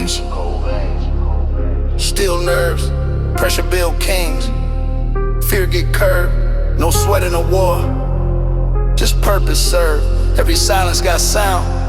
veins. Still nerves, pressure build kings. Fear get curbed, no sweat in a war. Just purpose served, every silence got sound.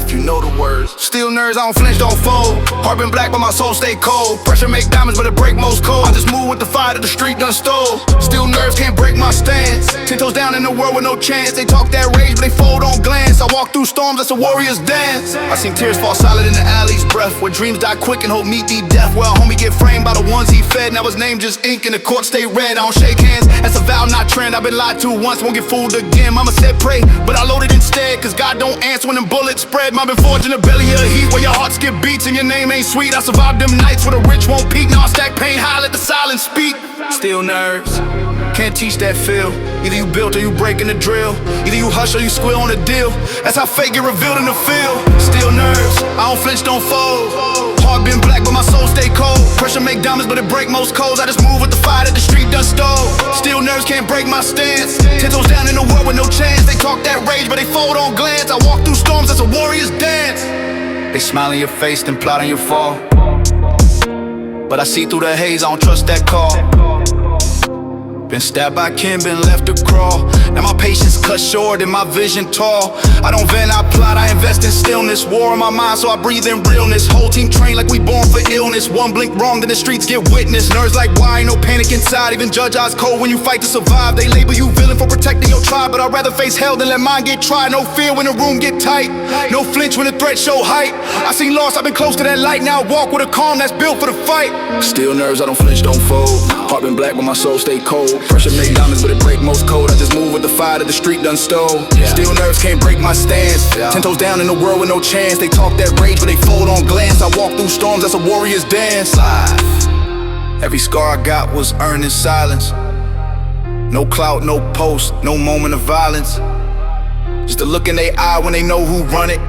If you know the words. Still nerves, I don't flinch, don't fold. Heart been black, but my soul stay cold. Pressure make diamonds, but it break most cold. I just move with the fire that the street done stole. Still nerves, can't break my stance. 10 toes down in the world with no chance. They talk that rage, but they fold on glance. I walk through storms, that's a warrior's dance. I seen tears fall solid in the alley's breath, where dreams die quick and hope meet the death. Where a homie get framed by the ones he fed. Now his name just ink and the court stay red. I don't shake hands, that's a vow, not trend. I've been lied to once, won't get fooled again. Mama said pray, but I loaded instead, cause God don't answer when them bullets spread. I've been forged in the belly of heat, where your heart skip beats and your name ain't sweet. I survived them nights where the rich won't peak. Now I stack pain high, let the silence speak. Still nerves, can't teach that feel. Either you built or you breaking the drill. Either you hush or you squeal on the deal. That's how fate get revealed in the field. Still nerves, I don't flinch, don't fold. Heart been black, but my soul stay cold. Pressure make diamonds, but it break most codes. I just move with the fire that the street done stole. Still nerves, can't break my stance. 10 toes down in the world with no chance. They talk that rage, but they fold on glance. I walk through storms, that's a warrior's dance. They smile in your face, then plot on your fall. But I see through the haze, I don't trust that call. Been stabbed by kin, been left to crawl. Now my patience cut short and my vision tall. I don't vent, I plot, I invest in stillness. War in my mind, so I breathe in realness. Whole team trained like we born for illness. One blink wrong, then the streets get witness. Nerves like why, ain't no panic inside. Even judge eyes cold when you fight to survive. They label you villain for protecting your tribe, but I'd rather face hell than let mine get tried. No fear when the room get tight, no flinch when the threat show height. I seen loss, I've been close to that light. Now I walk with a calm that's built for the fight. Still nerves, I don't flinch, don't fold. Heart been black, but my soul stay cold. Pressure make diamonds, but it break most cold. I just move with the fire that the street done stole. Still nerves, can't break my stance. 10 toes down in the world with no chance. They talk that rage, but they fold on glance. I walk through storms, that's a warrior's dance. Every scar I got was earned in silence. No clout, no post, no moment of violence. Just a look in their eye when they know who run it.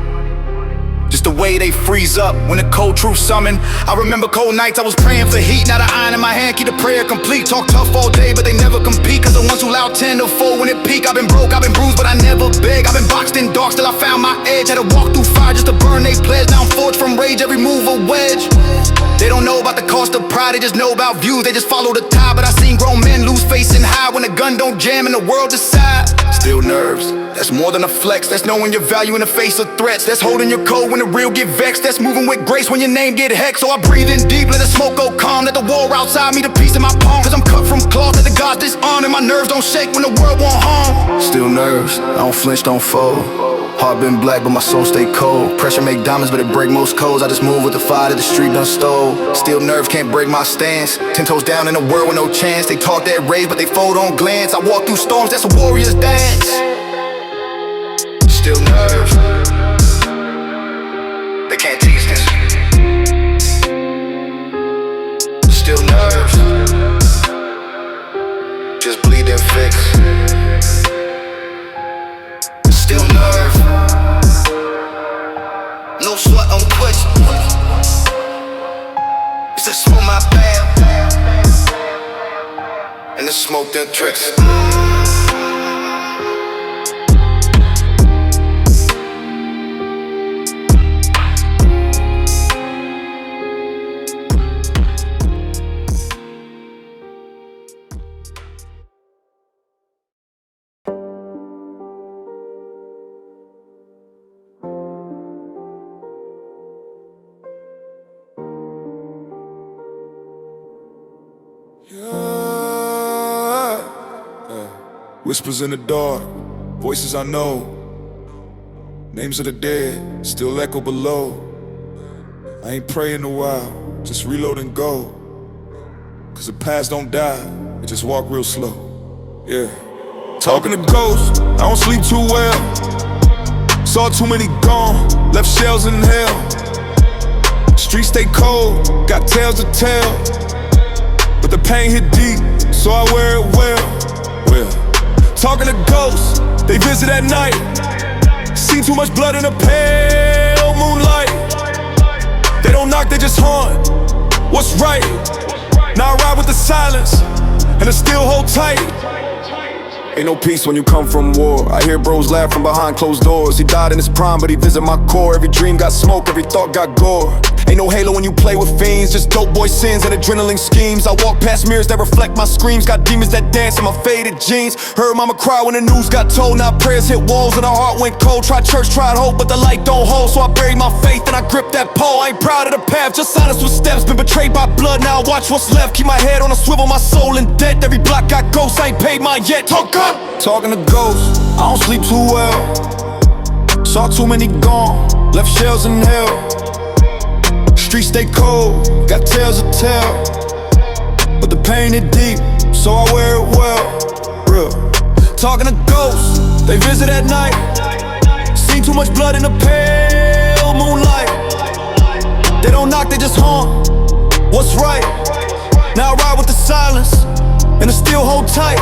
Just the way they freeze up when the cold truth summon. I remember cold nights, I was praying for heat. Now the iron in my hand, keep the prayer complete. Talk tough all day, but they never compete. Cause the ones who loud tend to fold when it peak. I've been broke, I've been bruised, but I never beg. I've been boxed in dark, still I found my edge. Had to walk through fire just to burn they pledge. Now I'm forged from rage, every move a wedge. They don't know about the cost of pride, they just know about views. They just follow the tide, but I seen grown men lose face and hide when the gun don't jam and the world decide. Still nerves, that's more than a flex. That's knowing your value in the face of threats. That's holding your code when the real get vexed. That's moving with grace when your name get hexed. So I breathe in deep, let the smoke go calm. Let the war outside me, the peace in my palm. Cause I'm cut from cloth, let the gods disarm. And my nerves don't shake when the world won't harm. Still nerves, I don't flinch, don't fold. Heart been black, but my soul stay cold. Pressure make diamonds, but it break most codes. I just move with the fire that the street done stole. Still nerves, can't break my stance. 10 toes down in the world with no chance. They talk that rage, but they fold on glance. I walk through storms, that's a warrior's dance. Still nerves, they can't teach this. Still nerves, just bleed and fix. Still nerves, no sweat on twitch. It's a smoke my bad, and the smoke them tricks. Whispers in the dark, voices I know. Names of the dead, still echo below. I ain't praying in a while, just reload and go. Cause the past don't die, it just walk real slow. Yeah. Talking to ghosts, I don't sleep too well. Saw too many gone, left shells in hell. Streets stay cold, got tales to tell. But the pain hit deep, so I wear it well. Talking to ghosts, they visit at night. Seen too much blood in the pale moonlight. They don't knock, they just haunt. What's right? Now I ride with the silence, and I still hold tight. Ain't no peace when you come from war. I hear bros laugh from behind closed doors. He died in his prime, but he visit my core. Every dream got smoke, every thought got gore. Ain't no halo when you play with fiends, just dope boy sins and adrenaline schemes. I walk past mirrors that reflect my screams. Got demons that dance in my faded jeans. Heard mama cry when the news got told. Now prayers hit walls and her heart went cold. Tried church, tried hope, but the light don't hold. So I buried my faith and I gripped that pole. I ain't proud of the path, just honest with steps. Been betrayed by blood, now I watch what's left. Keep my head on a swivel, my soul in debt. Every block got ghosts, I ain't paid mine yet. Talk up! Talking to ghosts, I don't sleep too well. Saw too many gone, left shells in hell. Streets stay cold, got tales to tell. But the pain is deep, so I wear it well. Real. Talking to ghosts, they visit at night. Seen too much blood in the pale moonlight. They don't knock, they just haunt. What's right? Now I ride with the silence, and I still hold tight.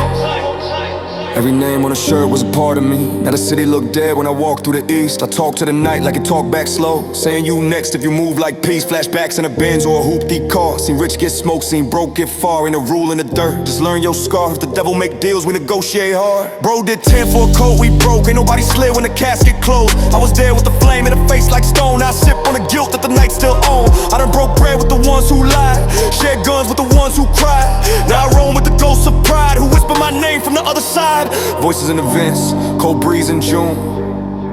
Every name on the shirt was a part of me. Now the city look dead when I walk through the east. I talk to the night like it talk back slow, saying you next if you move like peace. Flashbacks in a Benz or a hoopty car. Seen rich get smoked, seen broke get far. Ain't a rule in the dirt, just learn your scar. If the devil make deals, we negotiate hard. Bro did 10 for a coat, we broke. Ain't nobody slid when the casket closed. I was there with the flame in the face like stone. Now I sip on the guilt that the night still own. I done broke bread with the ones who lied, shared guns with the ones who cried. Now I roam with the ghosts of pride who whisper my name from the other side. Voices in the vents, cold breeze in June.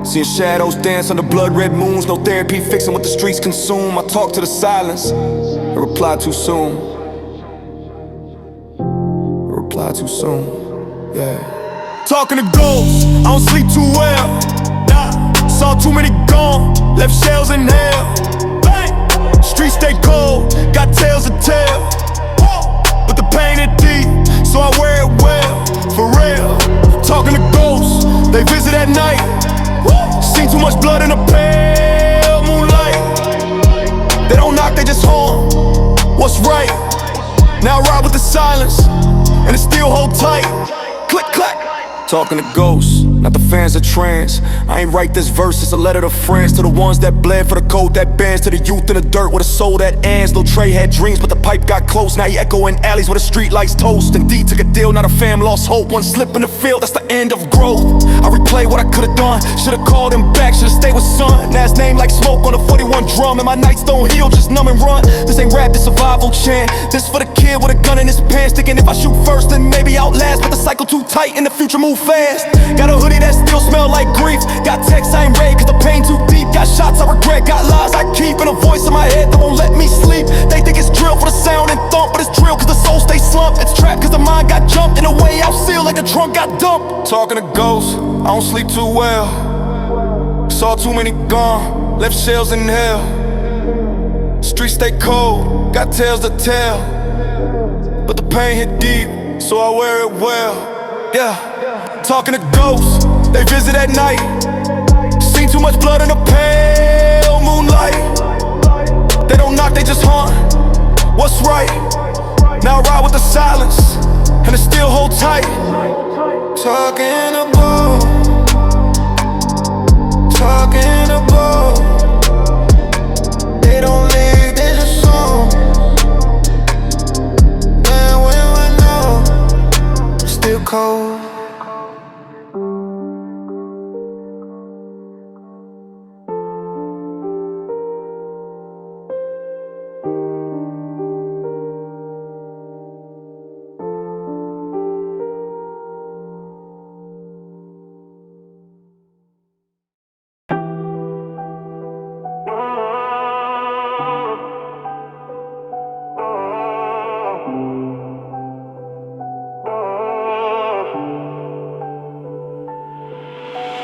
Seeing shadows dance under blood red moons. No therapy fixing what the streets consume. I talk to the silence, I reply too soon. I reply too soon, yeah. Talking to ghosts, I don't sleep too well. Nah, saw too many gone, left shells in hell. Bang. Streets stay cold, got tales to tell. But the pain is deep, so I wear it well, for real. Talking to ghosts, they visit at night. Seen too much blood in the pale moonlight. They don't knock, they just haunt. What's right? Now I ride with the silence, and it still hold tight. Click, clack. Talking to ghosts, not the fans of trance. I ain't write this verse, it's a letter to friends. To the ones that bled for the code that bends. To the youth in the dirt with a soul that ends. Lil Trey had dreams, but the pipe got close. Now he echo in alleys where the street lights toast. And D took a deal, now the fam lost hope. One slip in the field, that's the end of growth. I replay what I could've done. Should've called him back, should've stayed with son. Now his name like smoke on a 41 drum. And my nights don't heal, just numb and run. This ain't rap, this survival chant. This for the kid with a gun in his pants. Thinking if I shoot first, then maybe outlast. But the cycle too tight and the future move fast. Got a hoodie that still smell like grief. Got texts I ain't read cause the pain too deep. Got shots I regret, got lies I keep. And a voice in my head that won't let me sleep. They think it's drill for the sound and thump, but it's drill cause the soul stays slumped. It's trapped cause the mind got jumped. In a way out sealed like the trunk got dumped. Talking to ghosts, I don't sleep too well. Saw too many gone, left shells in hell. Streets stay cold, got tales to tell. But the pain hit deep, so I wear it well. Yeah. Talking to ghosts, they visit at night. Seen too much blood in the pale moonlight. They don't knock, they just haunt. What's right? Now I ride with the silence, and it still hold tight. Talking about, talking about. They don't leave, they just song. Man, when we know, it's still cold.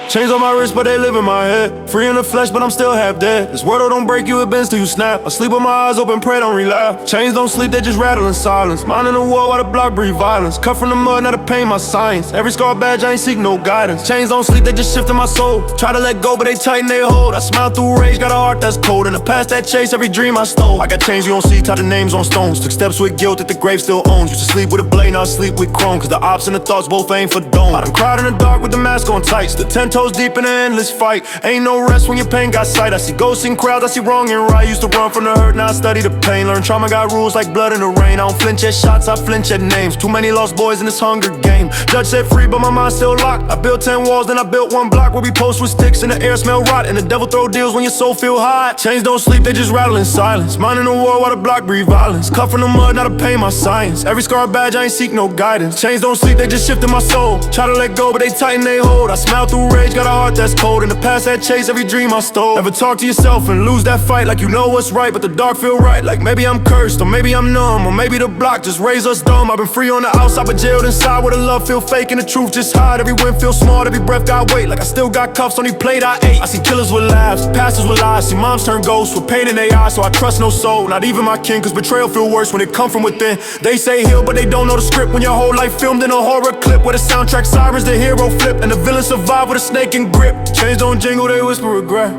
Chains on my wrist, but they live in my head. Free in the flesh, but I'm still half dead. This world don't break you, it bends till you snap. I sleep with my eyes open, pray don't relapse. Chains don't sleep, they just rattle in silence. Mine in the war while the block breathe violence. Cut from the mud, now the pain my science. Every scar badge, I ain't seek no guidance. Chains don't sleep, they just shift in my soul. Try to let go, but they tighten they hold. I smile through rage, got a heart that's cold. In the past that chase, every dream I stole. I got chains you don't see, tied the names on stones. Took steps with guilt that the grave still owns. Used to sleep with a blade, now I sleep with chrome. Cause the ops and the thoughts both aim for dome. I done cried in the dark with the mask on tights. The 10 toes goes deep in an endless fight. Ain't no rest when your pain got sight. I see ghosts in crowds, I see wrong and right. Used to run from the hurt, now I study the pain. Learn trauma got rules like blood in the rain. I don't flinch at shots, I flinch at names. Too many lost boys in this hunger game. Judge said free, but my mind still locked. I built 10 walls, then I built one block where we post with sticks and the air smell rot. And the devil throw deals when your soul feel hot. Chains don't sleep, they just rattle in silence. Minding the war while the block breathe violence. Cut from the mud, not to pay my science. Every scar badge, I ain't seek no guidance. Chains don't sleep, they just shift in my soul. Try to let go, but they tighten they hold. I smile through rage, got a heart that's cold. In the past that chase every dream I stole. Never talk to yourself and lose that fight like you know what's right, but the dark feel right. Like maybe I'm cursed, or maybe I'm numb, or maybe the block just raised us dumb. I've been free on the outside, but jailed inside, where the love feel fake and the truth just hide. Every win feel small, every breath got weight. Like I still got cuffs on each plate I ate. I see killers with laughs, pastors with lies. See moms turn ghosts with pain in their eyes, so I trust no soul, not even my kin, cause betrayal feel worse when it come from within. They say heal, but they don't know the script. When your whole life filmed in a horror clip, where the soundtrack sirens, the hero flip, and the villain survive with a snake and grip. Chains don't jingle, they whisper regret.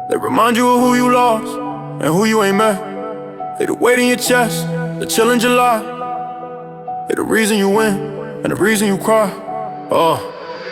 They remind you of who you lost and who you ain't met. They the weight in your chest, the chill in July. They the reason you win and the reason you cry.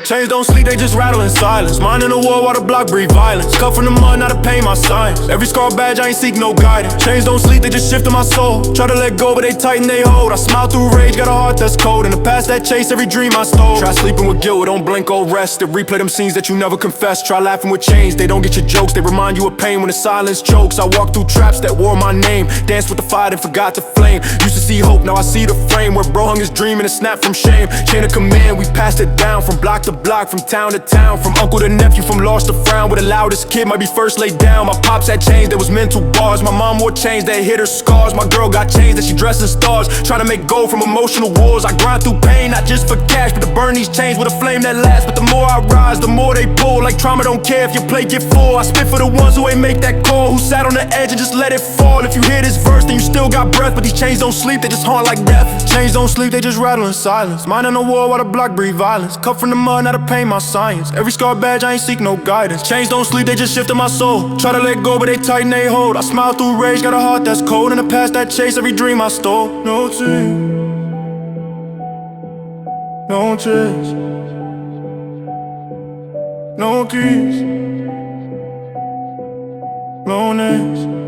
Chains don't sleep, they just rattle in silence. Mind in the war while the block breathe violence. Cut from the mud, not to pay my signs. Every scar badge, I ain't seek no guidance. Chains don't sleep, they just shift in my soul. Try to let go, but they tighten they hold. I smile through rage, got a heart that's cold. In the past that chase every dream I stole. Try sleeping with guilt, don't blink or rest. They replay them scenes that you never confessed. Try laughing with chains, they don't get your jokes. They remind you of pain when the silence chokes. I walk through traps that wore my name. Danced with the fire and forgot to flame. Used to see hope, now I see the frame. Where bro hung his dream and it snapped from shame. Chain of command, we passed it down. From block to block, from town to town, from uncle to nephew, from lost to frown. With the loudest kid might be first laid down. My pops had chains that was mental bars. My mom wore chains that hid her scars. My girl got chains that she dressed in stars. Trying to make gold from emotional wars. I grind through pain, not just for cash, but to burn these chains with a flame that lasts. But the more I rise, the more they pull. Like trauma don't care if your plate get full. I spit for the ones who ain't make that call, who sat on the edge and just let it fall. If you hear this verse, then you still got breath. But these chains don't sleep, they just haunt like death. Chains don't sleep, they just rattle in silence. Mind in the war while the block breathe violence. Cut from the mud, not to pain my science. Every scar badge, I ain't seek no guidance. Chains don't sleep, they just shift in my soul. Try to let go, but they tighten they hold. I smile through rage, got a heart that's cold. In the past that chase every dream I stole. No team, no chase, no keys, no names.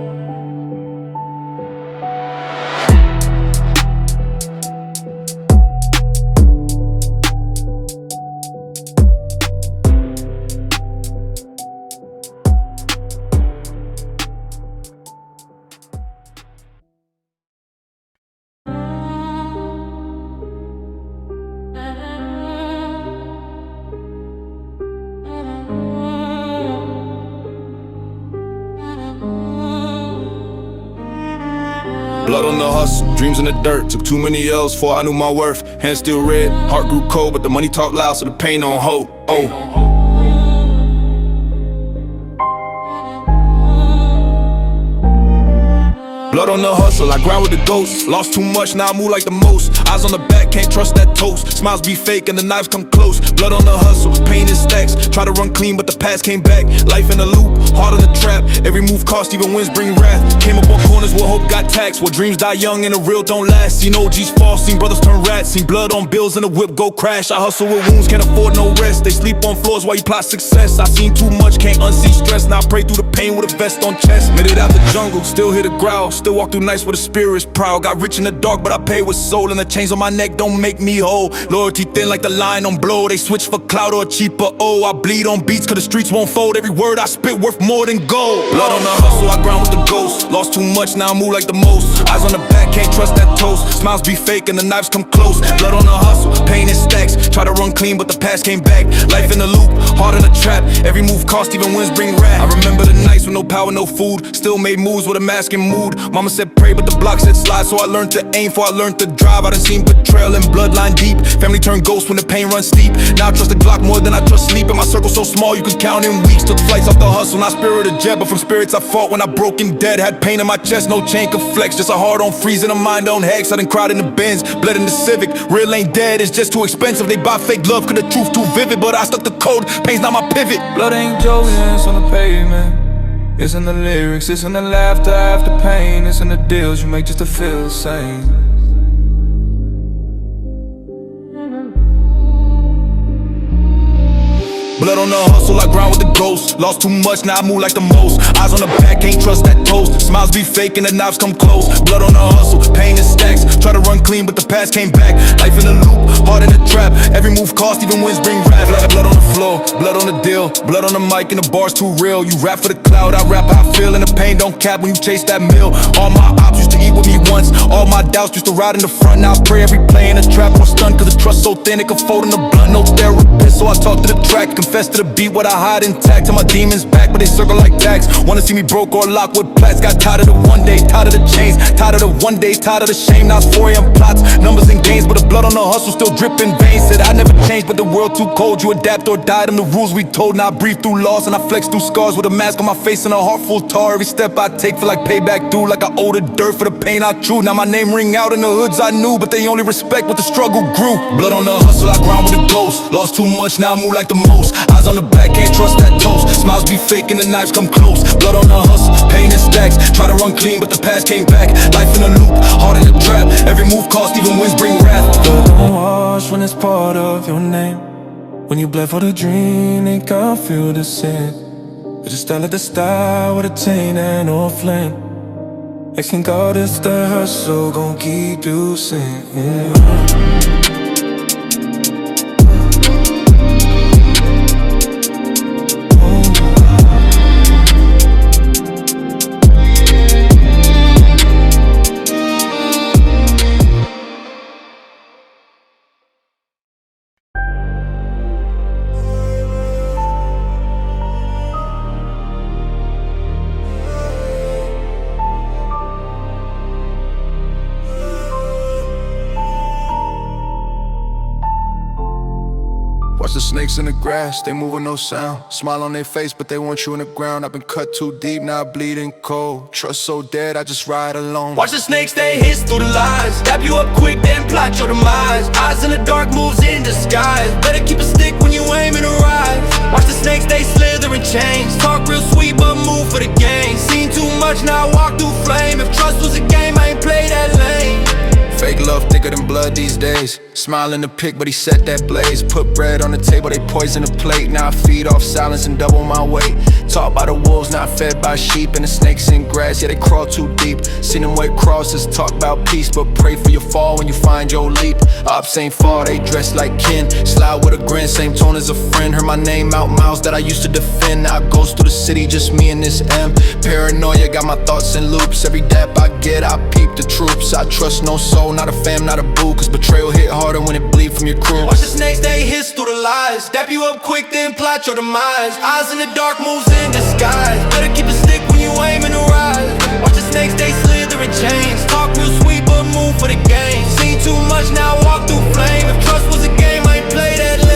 Blood on the hustle, dreams in the dirt. Took too many L's before I knew my worth. Hands still red, heart grew cold, but the money talk loud, so the pain don't hold. Blood on the hustle, I grind with the ghosts. Lost too much, now I move like the most. Eyes on the back, can't trust that toast. Smiles be fake and the knives come close. Blood on the hustle, pain in stacks. Try to run clean, but the past came back. Life in a loop, heart on the trap. Every move cost, even wins bring wrath. Came up on corners where hope got taxed. Where dreams die young and the real don't last. Seen OGs fall, seen brothers turn rats. Seen blood on bills and the whip go crash. I hustle with wounds, can't afford no rest. They sleep on floors while you plot success. I seen too much, can't unsee stress. Now I pray through the pain with a vest on chest. Made it out the jungle, still hear the growl. Still walk through nights where the spirit is proud. Got rich in the dark, but I pay with soul. And the chains on my neck don't make me whole. Loyalty thin like the line on blow. They switch for clout or a cheaper O. I bleed on beats cause the streets won't fold. Every word I spit worth more than gold. Blood on the hustle, I grind with the ghost. Lost too much, now I move like the most. Eyes on the back, can't trust that toast. Smiles be fake and the knives come close. Blood on the hustle, pain in stacks. Try to run clean but the past came back. Life in the loop, heart in the trap. Every move cost, even wins bring wrath. I remember the nights with no power, no food. Still made moves with a mask and mood. Mama said pray but the block said slide. So I learned to aim before I learned to drive. I done seen betrayal and bloodline deep. Family turned ghost when the pain runs steep. Now I trust the Glock more than I trust sleep. And my circle so small you can count in weeks. Took flights off the hustle, not spirit of jet. But from spirits I fought when I broke and dead. Had pain in my chest, no chain could flex. Just a heart on freeze and a mind on hex. I done cried in the Benz, bled in the Civic. Real ain't dead, it's just too expensive. They buy fake love cause the truth too vivid. But I stuck the code, pain's not my pivot. Blood ain't joking, it's on the pavement. It's in the lyrics, it's in the laughter after pain. It's in the deals you make just to feel sane. Blood on the hustle, I grind with the ghost. Lost too much, now I move like the most. Eyes on the back, can't trust that toast. Smiles be fake and the knives come close. Blood on the hustle, pain in stacks. Try to run clean, but the past came back. Life in a loop, heart in a trap. Every move cost, even wins bring wrath. Blood on the floor, blood on the deal. Blood on the mic and the bar's too real. You rap for the cloud, I rap how I feel. And the pain don't cap when you chase that meal. All my ops used to eat with me once. All my doubts used to ride in the front. Now I pray every play in a trap or stun. Cause the trust so thin it can fold in the blunt. No therapist, so I talk to the track. Confess to the beat, what I hide intact. Till my demons back, but they circle like tags. Wanna see me broke or locked with plats. Got tired of the one day, tired of the chains. Tired of the one day, tired of the shame. Now it's 4 AM plots, numbers and gains. But the blood on the hustle still dripping veins. Said I never changed, but the world too cold. You adapt or die, them the rules we told. Now I breathe through loss and I flex through scars. With a mask on my face and a heart full tar. Every step I take feel like payback due. Like I owe the dirt for the pain I chew. Now my name ring out in the hoods I knew, but they only respect what the struggle grew. Blood on the hustle, I grind with the ghost. Lost too much, now I move like the most. Eyes on the back, can't trust that toast. Smiles be fake and the knives come close. Blood on the hustle, pain in stacks. Try to run clean, but the past came back. Life in a loop, heart in a trap. Every move cost, even wins bring wrath. Blood don't wash when it's part of your name. When you bled for the dream, they can't feel the sin. But just style at the style with a taint and no flame. Asking God is the hustle, gon' keep you singing. Watch the snakes in the grass, they move with no sound. Smile on their face, but they want you in the ground. I've been cut too deep, now I bleeding cold. Trust so dead, I just ride alone. Watch the snakes, they hiss through the lies. Dap you up quick, then plot your demise. Eyes in the dark, moves in disguise. Better keep a stick when you aim and rise. Watch the snakes, they slither and change. Talk real sweet, but move for the game. Seen too much, now I walk through flame. If trust was a game, I ain't play that lane. Fake love thicker than blood these days. Smile in the pic, but he set that blaze. Put bread on the table, they poison the plate. Now I feed off silence and double my weight. Taught by the wolves, not fed by sheep. And the snakes in grass, yeah, they crawl too deep. Seen them wait crosses, talk about peace, but pray for your fall when you find your leap. Ops ain't fall, they dress like kin. Slide with a grin, same tone as a friend. Heard my name out mouths that I used to defend. Now I goes through the city, just me and this M. Paranoia, got my thoughts in loops. Every dap I get, I peep the troops. I trust no soul, not a fam, not a boo. Cause betrayal hit harder when it bleed from your crew. Watch the snakes, they hiss through the lies. Dap you up quick, then plot your demise. Eyes in the dark, moves in disguise. Better keep a stick when you aim and rise. Watch the snakes, they slither and change. Talk real sweet, but move for the game. Seen too much, now I walk through flame. If trust was a game, I ain't play that lane.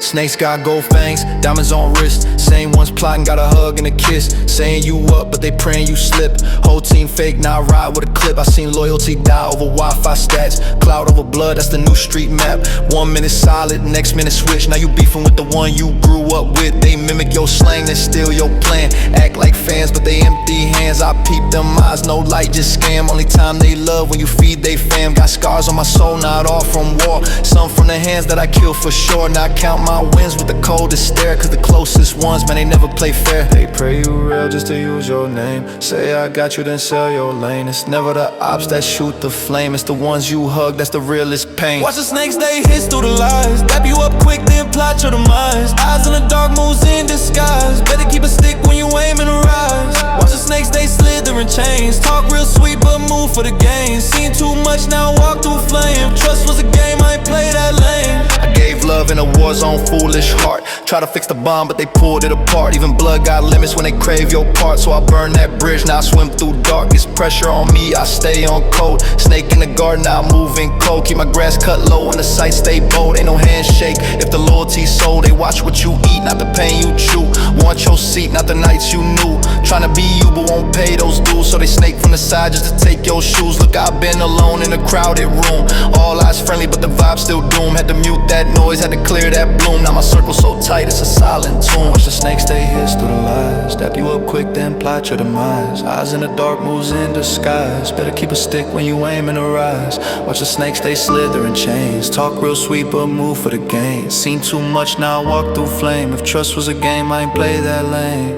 Snakes got gold fangs, diamonds on wrist. Same ones plotting, got a hug and a kiss. Saying you up, but they praying you slip. Whole team fake, now I ride with a clip. I seen loyalty die over Wi-Fi stats. Cloud over blood, that's the new street map. 1 minute solid, next minute switch. Now you beefing with the one you grew up with. They mimic your slang, they steal your plan. Act like fans, but they empty hands. I peep them eyes, no light, just scam. Only time they love when you feed they fam. Got scars on my soul, not all from war. Some from the hands that I kill for sure. Now I count my wins with the coldest stare. Cause the closest ones, man, they never play fair. They pray you real just to use your name. Say I got you, then sell your lane. It's never the ops that shoot the flame. It's the ones you hug, that's the realest pain. Watch the snakes, they hiss through the lies. Dap you up quick, then plot your demise. Eyes in the dark, moves in disguise. Better keep a stick when you aim and rise. Watch the snakes, they slither and change. Talk real sweet, but move for the game. Seen too much, now I walk through flame. Trust was a game, I ain't play that lane. I gave love in a war zone, foolish heart. try to fix the bond, but they pulled it apart. Even blood got limits when they crave your part. So I burn that bridge, now I swim through dark. It's pressure on me, I stay on code. Snake in the garden, I move in cold. Keep my grass cut low and the sight stay bold. Ain't no handshake if the loyalty's sold. They watch what you eat, not the pain you chew. Want your seat, not the nights you knew. Tryna be you but won't pay those dues. So they snake from the side just to take your shoes. Look, I've been alone in a crowded room. All eyes friendly but the vibe still doom. Had to mute that noise, had to clear that bloom. Now my circle so tight, it's a silent tune. Watch the snake stay hissed through the lies. Step you up quick, then plot your demise. Eyes in the dark, moves in disguise. Better keep a stick when you aim in the rise. Watch the snake stay slither in chains. Talk real sweet but move for the gain. Seen too much, now I walk through flame. If trust was a game, I ain't play that lane.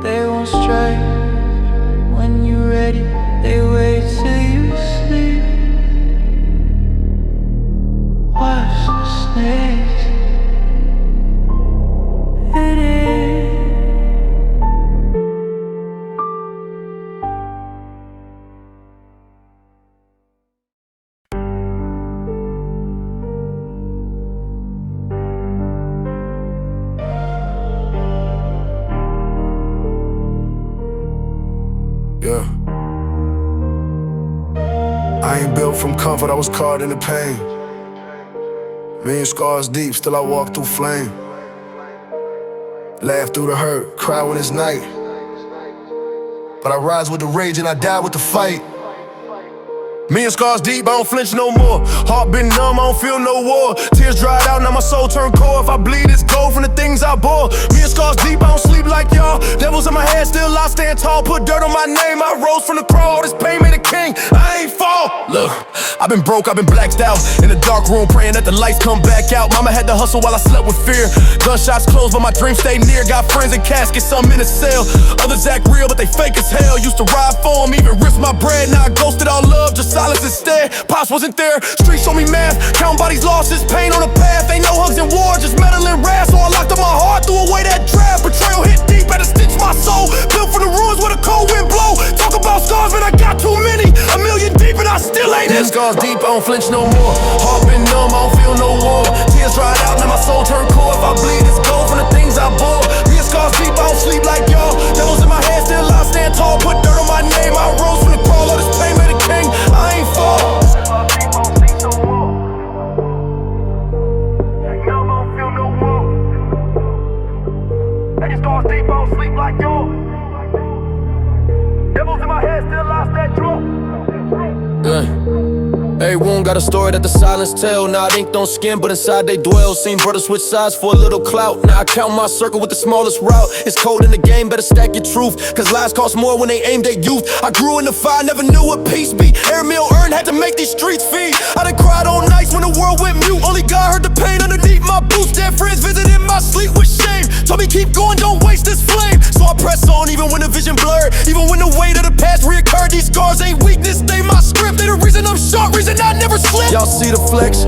They won't stray when you ready. They wait till you sleep. Watch the snakes hit it. Yeah. I ain't built from comfort, I was caught in the pain. Million scars deep, still I walk through flame. Laugh through the hurt, cry when it's night. But I rise with the rage and I die with the fight. Million scars deep, I don't flinch no more. Heart been numb, I don't feel no war. Tears dried out, now my soul turned cold. If I bleed, it's gold from the things I bore. Million scars deep, I don't sleep like y'all. Devils in my head, still I stand tall. Put dirt on my name, I rose from the crawl. All this pain made a king, I ain't fall. Look, I've been broke, I've been blacked out. In the dark room, praying that the lights come back out. Mama had to hustle while I slept with fear. Gunshots closed, but my dreams stay near. Got friends in caskets, some in a cell. Others act real, but they fake as hell. Used to ride for them, even risk my bread. Now I ghosted all love, just silence instead. Pops wasn't there, streets show me math. Count bodies lost, it's pain on the path. Ain't no hugs in war, just metal and wrath. So I locked up my heart, threw away that draft. Betrayal hit deep, had to stitch my soul. Built from the ruins where the cold wind blow. Talk about scars, man, I got too many. A million deep and I still ain't in. Scars deep, I don't flinch no more. Heart been numb, I don't feel no war. Tears dried out, now my soul turned cold. If I bleed, it's gold from the things I bore. These scars deep, I don't sleep like y'all. Devils in my head, still I stand tall. Put dirt on my name, I rose from the crawl. All this pain made a king, I ain't fall. Scars deep, I don't sleep like y'all. Devils in my head, still lost that draw. Every wound got a story that the silence tell. Now ink don't skin, but inside they dwell. Seen brothers switch sides for a little clout. Now I count my circle with the smallest route. It's cold in the game, better stack your truth. Cause lies cost more when they aimed at youth. I grew in the fire, never knew what peace be. Every meal earned had to make these streets feed. I done cried all nights when the world went mute. Only God heard the pain underneath my boots. Dead friends visiting my sleep with shame. Told me keep going, don't waste this flame. So I press on even when the vision blurred. Even when the weight of the past reoccurred. These scars ain't weakness, they my script. They the reason I'm sharp, reason I never slip. Y'all see the flex,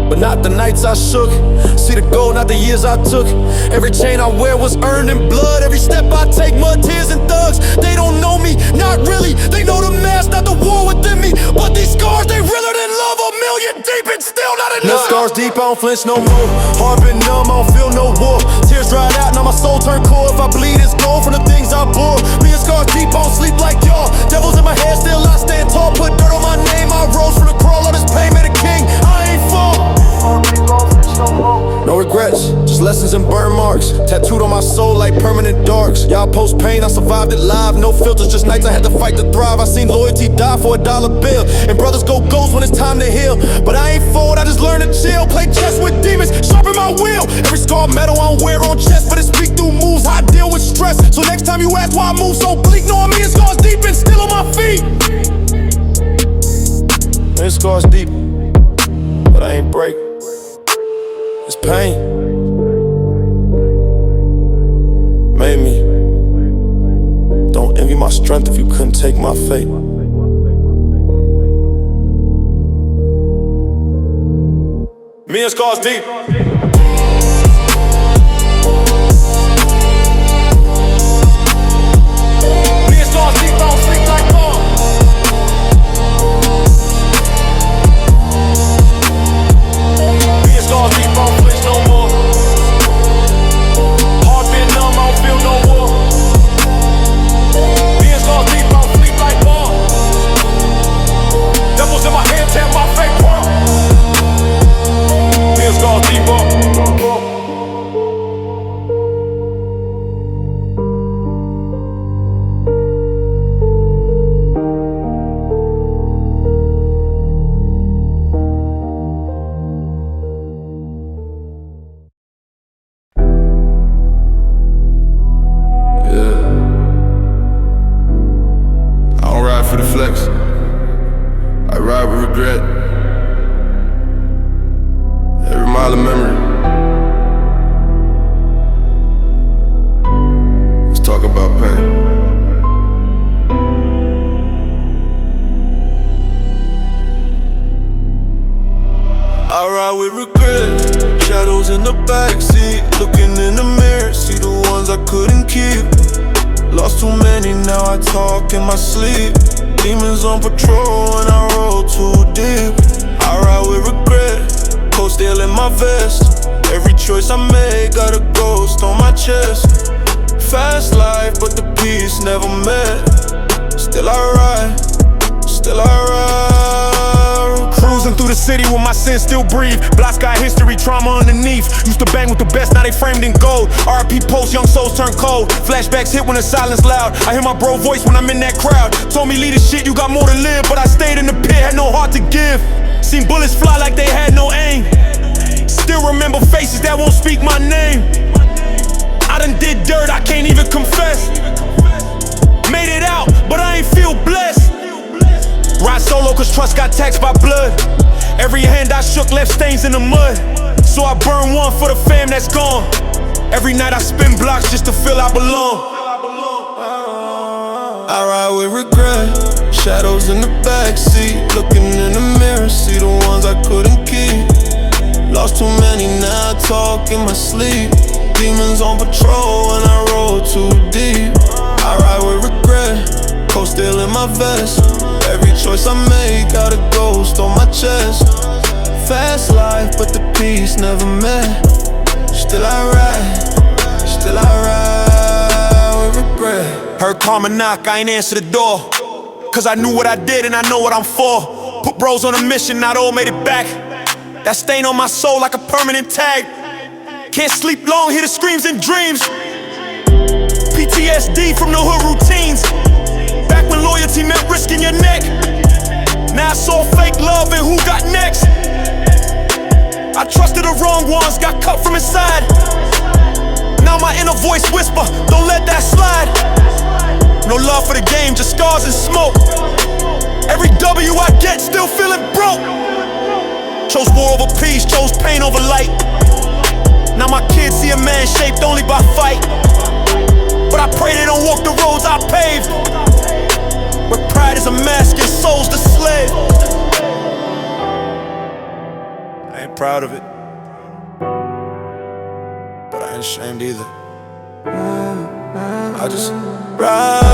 but not the nights I shook. See the gold, not the years I took. Every chain I wear was earned in blood. Every step I take, mud, tears, and thugs. They don't know me, not really. They know the mask, not the war within me. But these scars, they realer than love. A million deep and still not enough. No scars deep, I don't flinch no more. Heart been numb, I don't feel no war. Tears dried out, now my soul turned cold. If I bleed, it's gold from the things I bore. Me and scars deep, I don't sleep like y'all. Devils in my head, still I stand tall. Put dirt on my name, I rose from the crawl. All this pain made a king, I ain't fall. No regrets, just lessons and burn marks. Tattooed on my soul like permanent darks. Y'all post pain, I survived it live. No filters, just nights I had to fight to thrive. I seen loyalty die for $1 bill. And brothers go ghost when it's time to heal. But I ain't forward, I just learned to chill. Play chess with demons, sharpen my wheel. Every scar metal I don't wear on chest. But it speak through moves, how I deal with stress. So next time you ask why I move so bleak, knowing me and scars deep and still on my feet. Man, scars deep, but I ain't break. It's pain made me. Don't envy my strength if you couldn't take my fate. Me and scars deep. Me and scars deep, I don't sleep like Paul. Me and scars deep, I don't flinch no more. solid memory. Let's talk about pain. I ride with regret, shadows in the backseat, looking in the mirror, see the ones I couldn't keep. Lost too many, now I talk in my sleep. Demons on patrol and I roll too deep. I ride with regret, cold steel in my vest. Every choice I make got a ghost on my chest. Fast life, but the peace never met. Still I ride, still I ride. Cruising through the city with my sins still breathe. Black sky history, trauma underneath. Used to bang with the best, now they framed in gold. RIP post, young souls turn cold. Flashbacks hit when the silence loud. I hear my bro voice when I'm in that crowd. Told me lead the shit, you got more to live. But I stayed in the pit, had no heart to give. Seen bullets fly like they had no aim. Still remember faces that won't speak my name. I done did dirt, I can't even confess. Made it out, but I ain't feel blessed. Ride solo cause trust got taxed by blood. Every hand I shook left stains in the mud. So I burn one for the fam that's gone. Every night I spin blocks just to feel I belong. I ride with regret, shadows in the backseat, looking in the mirror, see the ones I couldn't keep. Lost too many, now I talk in my sleep. Demons on patrol and I roll too deep. I ride with regret, cold steel in my vest. Every choice I make got a ghost on my chest. Fast life, but the peace never met. Still I ride, still I ride with regret. Heard karma knock, I ain't answer the door. Cause I knew what I did and I know what I'm for. Put bros on a mission, not all made it back. That stain on my soul like a permanent tag. Can't sleep long, hear the screams and dreams. PTSD from the hood routines. Back when loyalty meant risking your neck. Now I saw fake love and who got next. I trusted the wrong ones, got cut from inside. Now my inner voice whisper, don't let that slide. No love for the game, just scars and smoke. Every W I get, still feeling broke. Chose war over peace, chose pain over light. Now my kids see a man shaped only by fight. But I pray they don't walk the roads I paved, where pride is a mask and soul's the slave. I ain't proud of it, but I ain't ashamed either. I just ride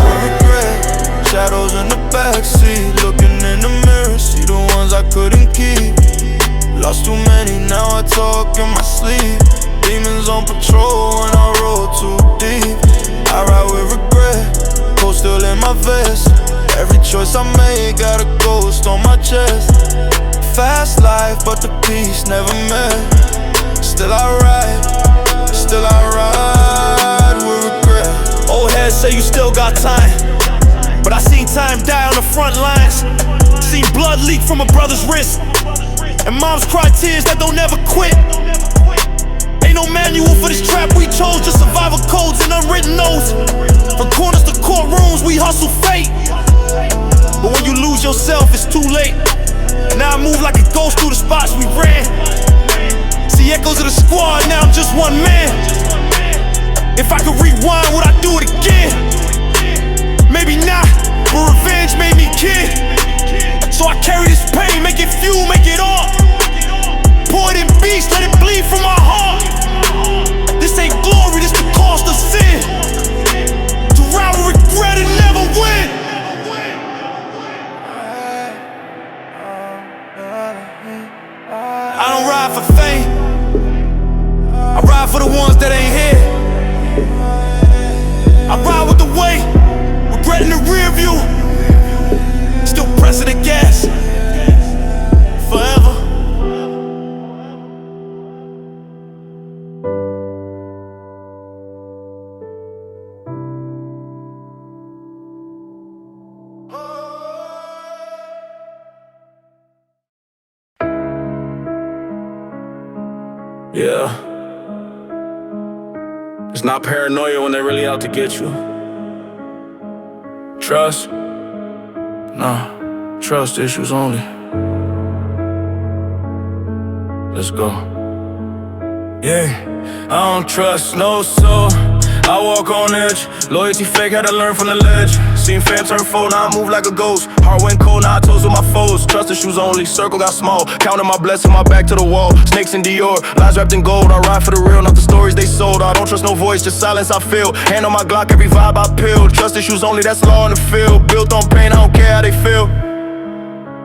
with regret. Shadows in the backseat, looking in the mirror, see the ones I couldn't keep. Lost too many, now I talk in my sleep. Demons on patrol and I roll too deep. I ride with regret, cold steel in my vest. Every choice I make got a ghost on my chest. Fast life, but the peace never met. Still I ride, still I ride with regret. Old heads say you still got time, but I seen time die on the front lines. Seen blood leak from a brother's wrist, and moms cry tears that don't ever quit. Ain't no manual for this trap we chose, just survival codes and unwritten notes. From corners to courtrooms, we hustle fate. But when you lose yourself, it's too late. And now I move like a ghost through the spots we ran. See echoes of the squad, now I'm just one man. If I could rewind, would I do it again? Maybe not, but revenge made me kid. So I carry this pain, make it fuel, make it all. Pour it in beast, let it bleed from my heart. This ain't glory, this the cost of sin. To ride with regret and never win. I don't ride for fame, I ride for the ones that ain't here. I ride with the weight, regret in the rear view. Still pressing the gas, forever. Yeah, it's not paranoia when they're really out to get you. Trust? Nah, trust issues only. Let's go. Yeah, I don't trust no soul. I walk on edge. Loyalty fake, had to learn from the ledge. Seen fam turn foe, now I move like a ghost. Heart went cold, now I toast with my foes. Trust issues only, circle got small. Counting my blessing, my back to the wall. Snakes in Dior, lies wrapped in gold. I ride for the real, not the stories they sold. I don't trust no voice, just silence I feel. Hand on my Glock, every vibe I peel. Trust issues only, that's law in the field. Built on pain, I don't care how they feel.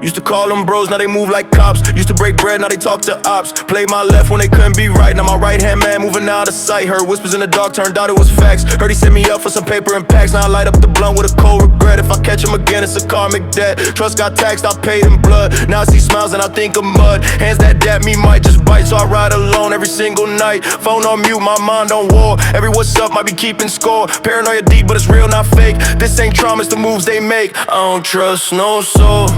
Used to call them bros, now they move like cops. Used to break bread, now they talk to ops. Played my left when they couldn't be right. Now my right hand man moving out of sight. Heard whispers in the dark, turned out it was facts. Heard he set me up for some paper and packs. Now I light up the blunt with a cold regret. If I catch him again, it's a karmic debt. Trust got taxed, I paid in blood. Now I see smiles and I think of mud. Hands that dap me might just bite, so I ride alone every single night. Phone on mute, my mind on war. Every what's up might be keeping score. Paranoia deep, but it's real, not fake. This ain't trauma, it's the moves they make. I don't trust no soul.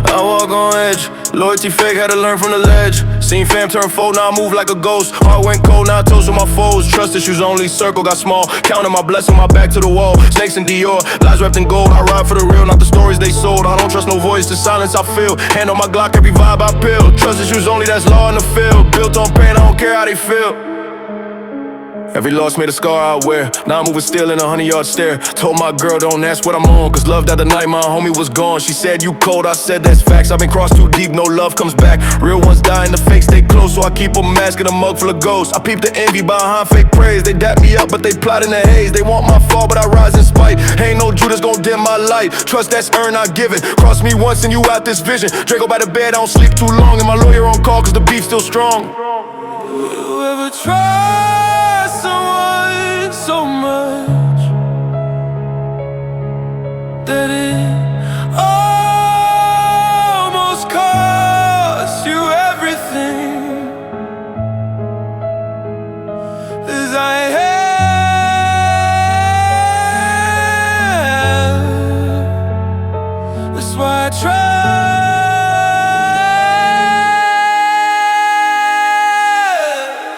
I walk on edge. Loyalty fake, had to learn from the ledge. Seen fam turn foe, now I move like a ghost. Heart went cold, now I toast with my foes. Trust issues only, circle got small. Counting my blessing, my back to the wall. Snakes in Dior, lies wrapped in gold. I ride for the real, not the stories they sold. I don't trust no voice, the silence I feel. Hand on my Glock, every vibe I peel. Trust issues only, that's law in the field. Built on pain, I don't care how they feel. Every loss made a scar I wear. Now I'm moving still in a 100-yard stare. Told my girl don't ask what I'm on, cause love died the night my homie was gone. She said you cold, I said that's facts. I've been crossed too deep, no love comes back. Real ones die and the fakes stay close, so I keep a mask and a mug full of ghosts. I peep the envy behind fake praise. They dap me up but they plot in the haze. They want my fall but I rise in spite. Ain't no Judas gon' dim my light. Trust that's earned, I give it. Cross me once and you out this vision. Draco by the bed, I don't sleep too long. And my lawyer on call cause the beef's still strong. You ever trust someone so much that it almost cost you everything? 'Cause I have. That's why I try.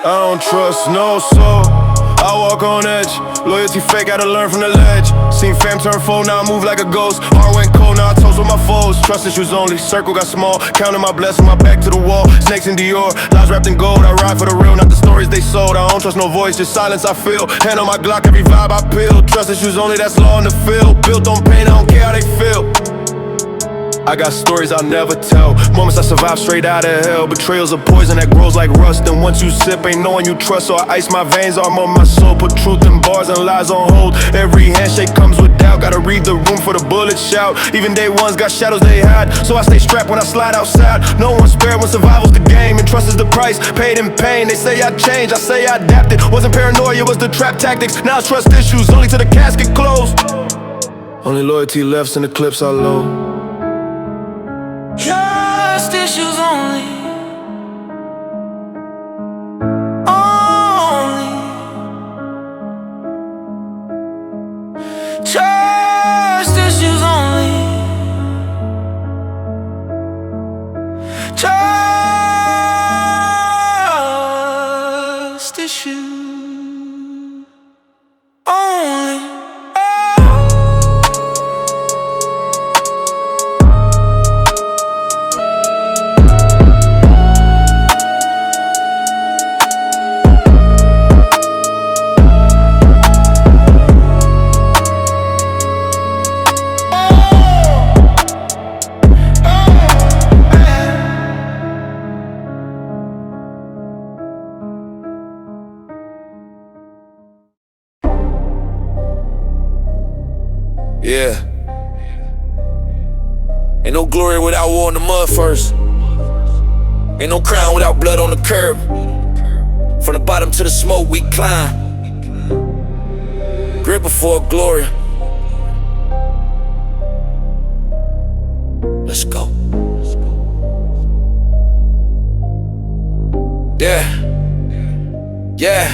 I don't trust no soul. I walk on edge. Loyalty fake, had to learn from the ledge. Seen fam turn foe, now I move like a ghost. Heart went cold, now I toast with my foes. Trust issues only, circle got small. Counting my blessing, my back to the wall. Snakes in Dior, lies wrapped in gold. I ride for the real, not the stories they sold. I don't trust no voice, just silence I feel. Hand on my Glock, every vibe I peel. Trust issues only, that's law in the field. Built on pain, I don't care how they feel. I got stories I'll never tell. Moments I survived straight out of hell. Betrayal's a poison that grows like rust. And once you sip, ain't no one you trust. So I ice my veins, arm on my soul. Put truth in bars and lies on hold. Every handshake comes with doubt. Gotta read the room for the bullets shout. Even day ones got shadows they hide. So I stay strapped when I slide outside. No one's spared when survival's the game. And trust is the price, paid in pain. They say I changed, I say I adapted. Wasn't paranoia, it was the trap tactics. Now it's trust issues, only till the casket closed. Only loyalty left in the clips I load. Trust issues only. Only. Trust issues only. Trust issues only. Yeah. Ain't no glory without war in the mud first. Ain't no crown without blood on the curb. From the bottom to the smoke we climb. Grit before glory. Let's go. Yeah. Yeah.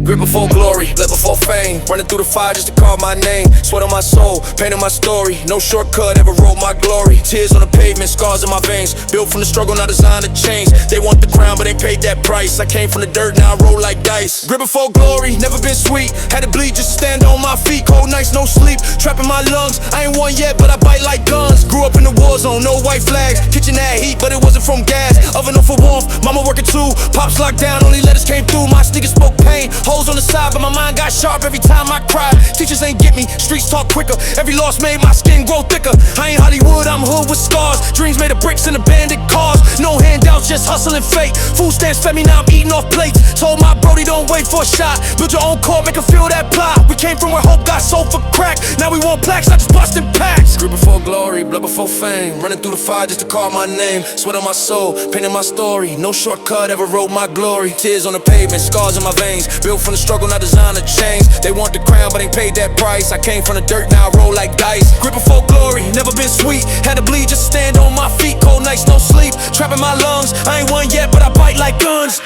Grip before glory, bled before fame. Running through the fire just to call my name. Sweat on my soul, pain in my story. No shortcut, ever wrote my glory. Tears on the pavement, scars in my veins. Built from the struggle, not designed to change. They want the crown, but they paid that price. I came from the dirt, now I roll like dice. Grip before glory, never been sweet. Had to bleed just to stand on my feet. Cold nights, no sleep, trapping my lungs. I ain't won yet, but I bite like guns. Grew up in the war zone, no white flags. Kitchen had heat, but it wasn't from gas. Oven on for warmth, mama working too. Pops locked down, only letters came through. My sneakers spoke pain. Holes on the side, but my mind got sharp every time I cried. Teachers ain't get me, streets talk quicker. Every loss made my skin grow thicker. I ain't Hollywood, I'm hood with scars. Dreams made of bricks and abandoned cars. No handouts, just hustle and fate. Food stamps fed me, now I'm eating off plates. Told my brody don't wait for a shot. Build your own core, make her feel that plot. We came from where hope got sold for crack. Now we want plaques, not just busting packs. Grip before glory, blood before fame. Running through the fire just to call my name. Sweat on my soul, pain in my story. No shortcut, ever wrote my glory. Tears on the pavement, scars in my veins. Built from the struggle, not designed to change. They want the crown, but ain't paid that price. I came from the dirt, now I roll like dice. Grip before glory, never been sweet. Had to bleed just to stand on my feet. Cold nights, no sleep, trapping my lungs. I ain't won yet, but I bite like guns.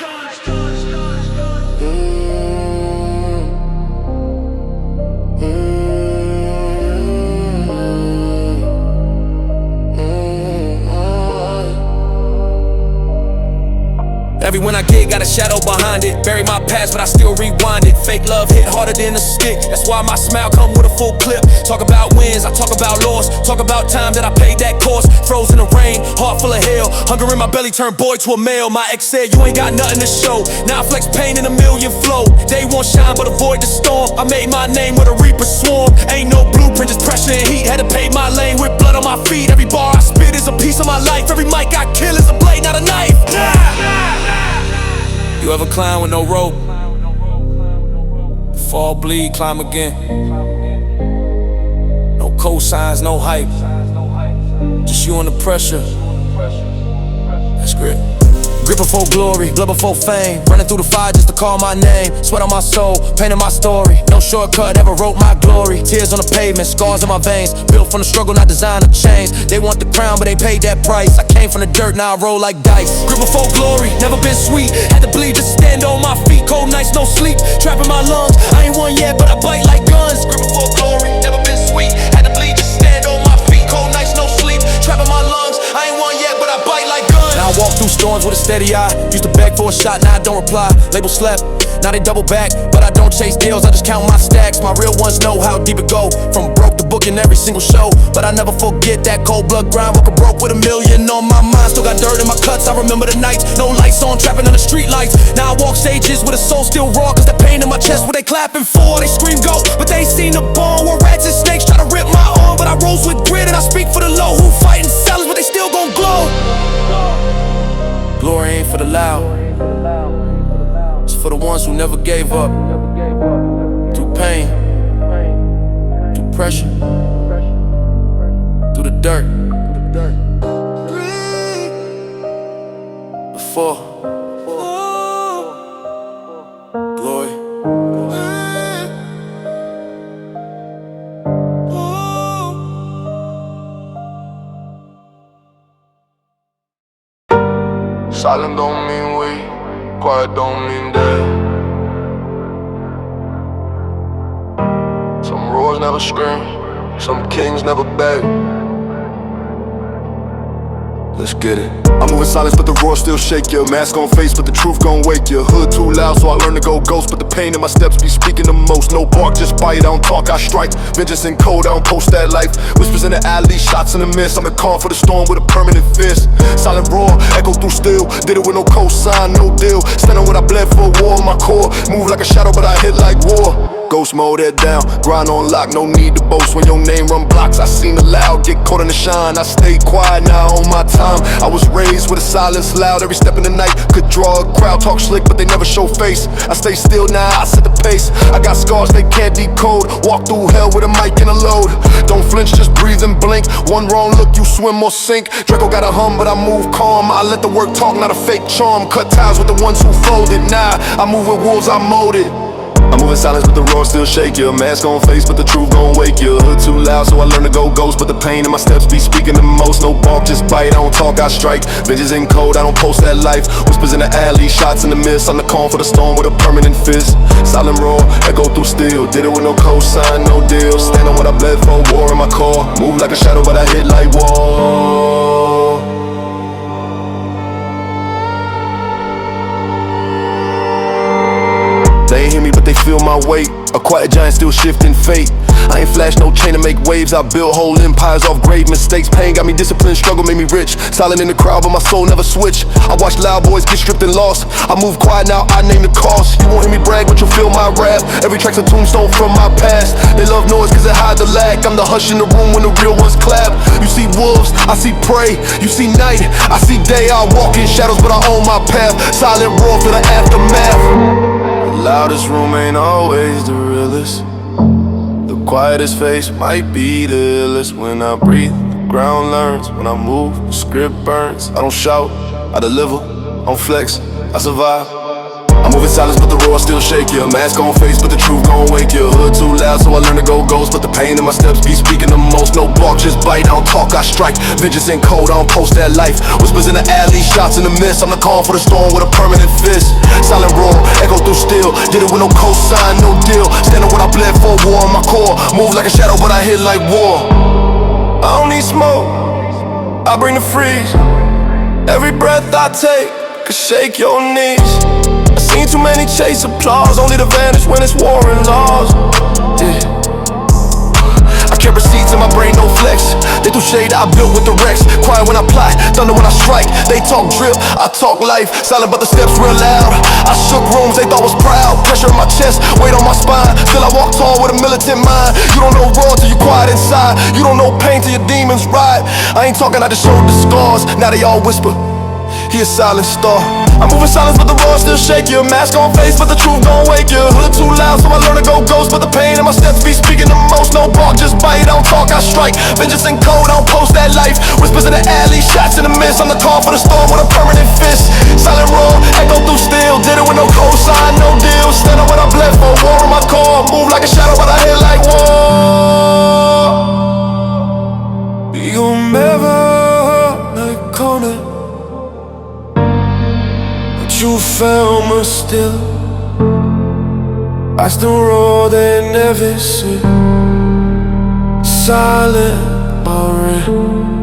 Every win I get got a shadow behind it. Bury my past, but I still rewind it. Fake love hit harder than a stick. That's why my smile come with a full clip. Talk about wins, I talk about loss. Talk about time that I paid that cost. Froze in the rain, heart full of hell. Hunger in my belly turned boy to a male. My ex said you ain't got nothing to show. Now I flex pain in a million flow. They won't shine but avoid the storm. I made my name with a reaper swarm. Ain't no blueprint, just pressure and heat. Had to pave my lane with blood on my feet. Every bar I spit is a piece of my life. Every mic I kill is a blade, not a knife. You ever climb with no rope? Fall, bleed, climb again. No cosigns, no hype. Just you under pressure. That's great. Grip before glory, blood before fame. Running through the fire just to call my name. Sweat on my soul, pain in my story. No shortcut, ever wrote my glory. Tears on the pavement, scars in my veins. Built from the struggle, not designed to change. They want the crown, but they paid that price. I came from the dirt, now I roll like dice. Grip before glory, never been sweet. Had to bleed just to stand on my feet. Cold nights, no sleep, trapping my lungs. I ain't won yet, but I bite like guns. Grip before glory, never been sweet. Had to bleed just to stand on my feet. Cold nights, no sleep, trapping my lungs. I ain't won yet, but I bite like guns. Now I walk through storms with a steady eye. Used to beg for a shot, now I don't reply. Label slept, now they double back. But I don't chase deals, I just count my stacks. My real ones know how deep it go. From broke to book in every single show. But I never forget that cold blood grind. Woke up broke with $1 million on my mind. Still got dirt in my cuts, I remember the nights. No lights on, trapping under street lights. Now I walk stages with a soul still raw. Cause that pain in my chest, what they clapping for. They scream go, but they ain't seen the bone. Where rats and snakes try to rip my arm. But I rose with grit and I speak for the low. Who fighting sellers, but they still gon' glow. Glory ain't for the loud, it's for the ones who never gave up. Through pain, through pressure, through the dirt. Before glory. Silent don't mean weak, quiet don't mean dead. Some roars never scream, some kings never beg. Let's get it. I move in silence, but the roar still shake you. Mask on face, but the truth gon' wake you. Hood too loud, so I learn to go ghost. But the pain in my steps be speaking the most. No bark, just bite, I don't talk, I strike. Vengeance in code, I don't post that life. Whispers in the alley, shots in the mist. I'm the calm for the storm with a permanent fist. Silent roar, echo through still. Did it with no cosign, no deal. Standing when I bled for a war in my core. Move like a shadow, but I hit like war. Ghost mode, head down, grind on lock, no need to boast. When your name run blocks, I seen the loud, get caught in the shine. I stay quiet now on my time. I was raised with a silence loud, every step in the night could draw a crowd. Talk slick, but they never show face. I stay still now, I set the pace. I got scars they can't decode. Walk through hell with a mic and a load. Don't flinch, just breathe and blink. One wrong look, you swim or sink. Draco got a hum, but I move calm. I let the work talk, not a fake charm. Cut ties with the ones who folded. Nah, I move with wolves, I molded. I'm I move in silence, but the roar still shake you. Mask on face, but the truth gon' wake you. Hood too loud, so I learn to go ghost. But the pain in my steps be speaking the most. No bark, just bite, I don't talk, I strike. Bitches in code, I don't post that life. Whispers in the alley, shots in the mist. I'm the calm for the storm with a permanent fist. Silent roar, echo through steel. Did it with no cosign, no deal. Stand on what I bled for, war in my core. Move like a shadow, but I hit like war. They ain't hear me, but they feel my weight. A quiet giant still shifting fate. I ain't flash, no chain to make waves. I built whole empires off grave mistakes. Pain got me disciplined, struggle made me rich. Silent in the crowd, but my soul never switch. I watch loud boys get stripped and lost. I move quiet now, I name the cost. You won't hear me brag, but you'll feel my rap. Every track's a tombstone from my past. They love noise cause it hides the lack. I'm the hush in the room when the real ones clap. You see wolves, I see prey. You see night, I see day. I walk in shadows, but I own my path. Silent roar for the aftermath. The loudest room ain't always the realest. The quietest face might be the illest. When I breathe, the ground learns. When I move, the script burns. I don't shout, I deliver. I don't flex, I survive. I move in silence, but the roar still shake you. Mask on face, but the truth gon' wake you. Hood too loud, so I learn to go ghost. But the pain in my steps be speaking the most. No bark, just bite, I don't talk, I strike. Vengeance in code, I don't post that life. Whispers in the alley, shots in the mist. I'm the calm for the storm with a permanent fist. Silent roar, echo through steel. Did it with no cosign, no deal. Stand on what I bled for, war on my core. Move like a shadow, but I hit like war. I don't need smoke, I bring the freeze. Every breath I take could shake your knees. Seen too many chase applause, only to vanish when it's war and laws. Yeah. I kept receipts in my brain, no flex. They threw shade I built with the Rex. Quiet when I plot, thunder when I strike. They talk drip, I talk life. Silent but the steps real loud. I shook rooms they thought was proud. Pressure in my chest, weight on my spine. Still I walk tall with a militant mind. You don't know raw till you quiet inside. You don't know pain till your demons ride. I ain't talking, I just showed the scars. Now they all whisper, he a silent star. I move in silence, but the roar still shake you. Mask on face, but the truth gon' wake you. Hood too loud, so I learn to go ghost. But the pain in my steps be speaking the most. No bark, just bite, I don't talk, I strike. Vengeance in code, I don't post that life. Whispers in the alley, shots in the mist. I'm the call for the storm with a permanent fist. Silent roar, echo through steel. Did it with no cosign, no deal. Stand on what I bled for, war in my core. Move like a shadow, but I hit like war. We gon' never like corner. You found me still. I still roar, they never see. Silent but real.